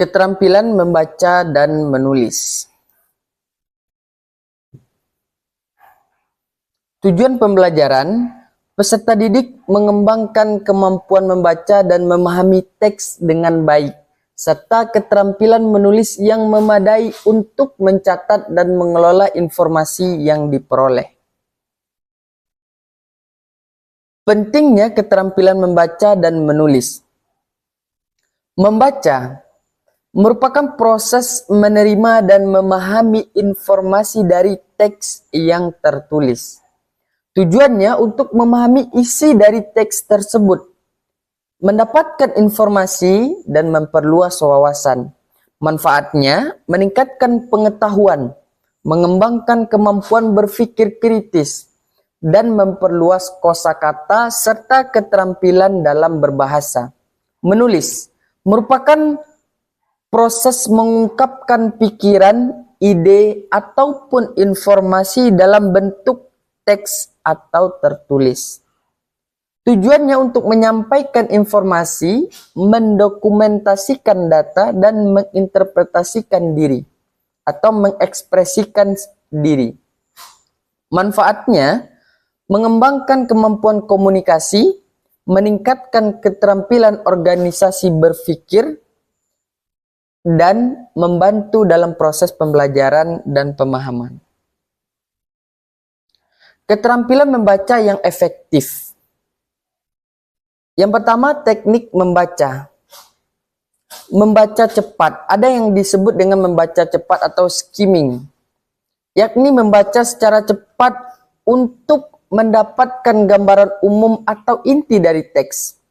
Keterampilan membaca dan menulis. Tujuan pembelajaran, peserta didik mengembangkan kemampuan membaca dan memahami teks dengan baik, serta keterampilan menulis yang memadai untuk mencatat dan mengelola informasi yang diperoleh. Pentingnya keterampilan membaca dan menulis. Membaca merupakan proses menerima dan memahami informasi dari teks yang tertulis. Tujuannya untuk memahami isi dari teks tersebut, mendapatkan informasi dan memperluas wawasan. Manfaatnya meningkatkan pengetahuan, mengembangkan kemampuan berpikir kritis, dan memperluas kosakata serta keterampilan dalam berbahasa. Menulis merupakan proses mengungkapkan pikiran, ide, ataupun informasi dalam bentuk teks atau tertulis. Tujuannya untuk menyampaikan informasi, mendokumentasikan data, dan menginterpretasikan diri atau mengekspresikan diri. Manfaatnya, mengembangkan kemampuan komunikasi, meningkatkan keterampilan organisasi berpikir, dan membantu dalam proses pembelajaran dan pemahaman. Keterampilan membaca yang efektif. Yang pertama, teknik membaca. Membaca cepat. Ada yang disebut dengan membaca cepat atau skimming, yakni membaca secara cepat untuk mendapatkan gambaran umum atau inti dari teks.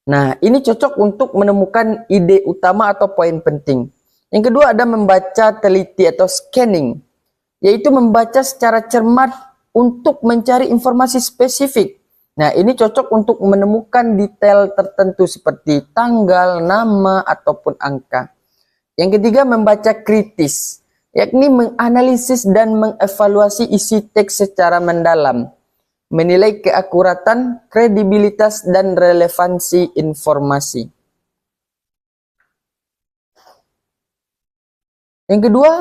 Nah, ini cocok untuk menemukan ide utama atau poin penting. Yang kedua ada membaca teliti atau scanning, yaitu membaca secara cermat untuk mencari informasi spesifik. Nah, ini cocok untuk menemukan detail tertentu seperti tanggal, nama, ataupun angka. Yang ketiga membaca kritis, yakni menganalisis dan mengevaluasi isi teks secara mendalam, menilai keakuratan, kredibilitas, dan relevansi informasi. Yang kedua,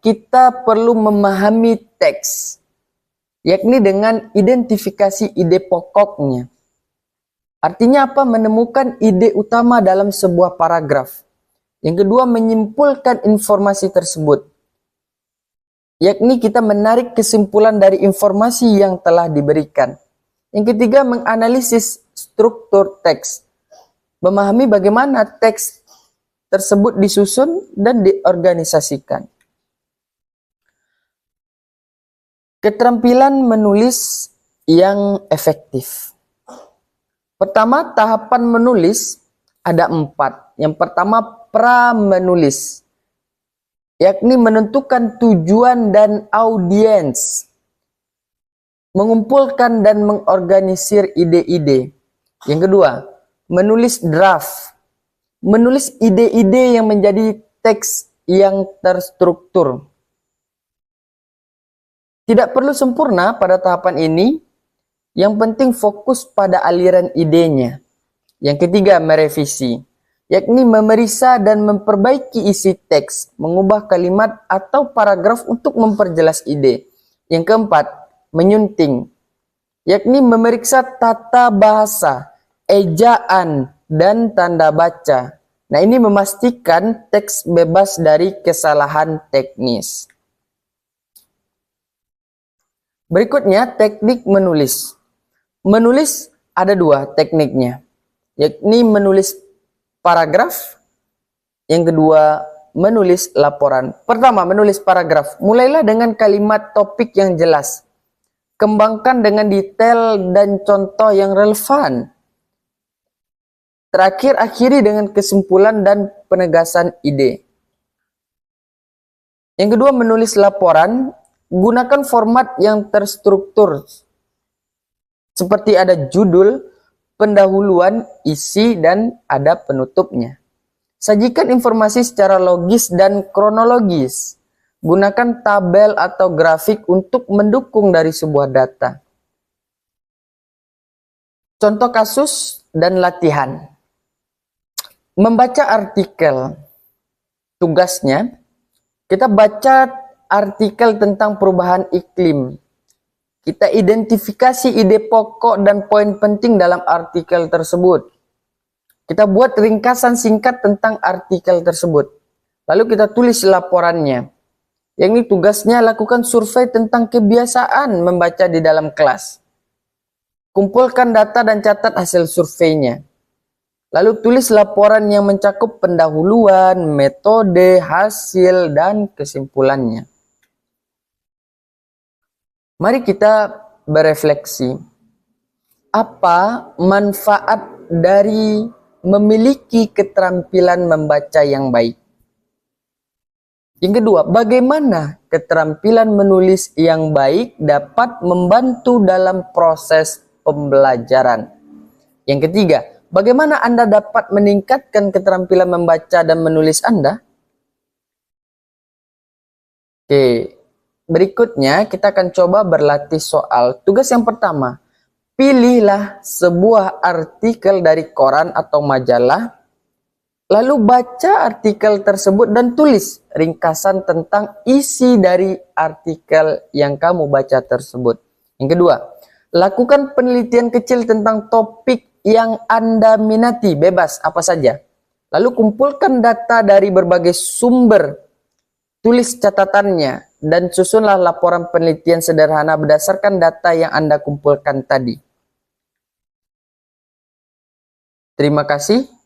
kita perlu memahami teks, yakni dengan identifikasi ide pokoknya. Artinya apa? Menemukan ide utama dalam sebuah paragraf. Yang kedua, menyimpulkan informasi tersebut, yakni kita menarik kesimpulan dari informasi yang telah diberikan. Yang ketiga, menganalisis struktur teks, memahami bagaimana teks tersebut disusun dan diorganisasikan. Keterampilan menulis yang efektif. Pertama, tahapan menulis ada 4. Yang pertama, pra-menulis, yakni menentukan tujuan dan audiens, mengumpulkan dan mengorganisir ide-ide. Yang kedua, menulis draft, menulis ide-ide yang menjadi teks yang terstruktur. Tidak perlu sempurna pada tahapan ini, yang penting fokus pada aliran idenya. Yang ketiga, merevisi, yakni memeriksa dan memperbaiki isi teks, mengubah kalimat atau paragraf untuk memperjelas ide. Yang keempat, menyunting, yakni memeriksa tata bahasa, ejaan, dan tanda baca. Nah, ini memastikan teks bebas dari kesalahan teknis. Berikutnya, teknik menulis. Menulis ada 2 tekniknya, yakni menulis paragraf, yang kedua menulis laporan. Pertama, menulis paragraf. Mulailah dengan kalimat topik yang jelas. Kembangkan dengan detail dan contoh yang relevan. Terakhir, akhiri dengan kesimpulan dan penegasan ide. Yang kedua, menulis laporan. Gunakan format yang terstruktur, seperti ada judul, pendahuluan, isi, dan ada penutupnya. Sajikan informasi secara logis dan kronologis. Gunakan tabel atau grafik untuk mendukung dari sebuah data. Contoh kasus dan latihan. Membaca artikel. tugasnya, kita baca artikel tentang perubahan iklim. Kita identifikasi ide pokok dan poin penting dalam artikel tersebut. Kita buat ringkasan singkat tentang artikel tersebut. Lalu kita tulis laporannya. Yang ini tugasnya lakukan survei tentang kebiasaan membaca di dalam kelas. Kumpulkan data dan catat hasil surveinya. Lalu tulis laporan yang mencakup pendahuluan, metode, hasil, dan kesimpulannya. Mari kita berefleksi. Apa manfaat dari memiliki keterampilan membaca yang baik? Yang kedua, bagaimana keterampilan menulis yang baik dapat membantu dalam proses pembelajaran? Yang ketiga, bagaimana Anda dapat meningkatkan keterampilan membaca dan menulis Anda? Oke. Berikutnya kita akan coba berlatih soal. Tugas yang pertama, pilihlah sebuah artikel dari koran atau majalah, lalu baca artikel tersebut dan tulis ringkasan tentang isi dari artikel yang kamu baca tersebut. Yang kedua, lakukan penelitian kecil tentang topik yang Anda minati, bebas apa saja. Lalu kumpulkan data dari berbagai sumber, tulis catatannya, dan susunlah laporan penelitian sederhana berdasarkan data yang Anda kumpulkan tadi. Terima kasih.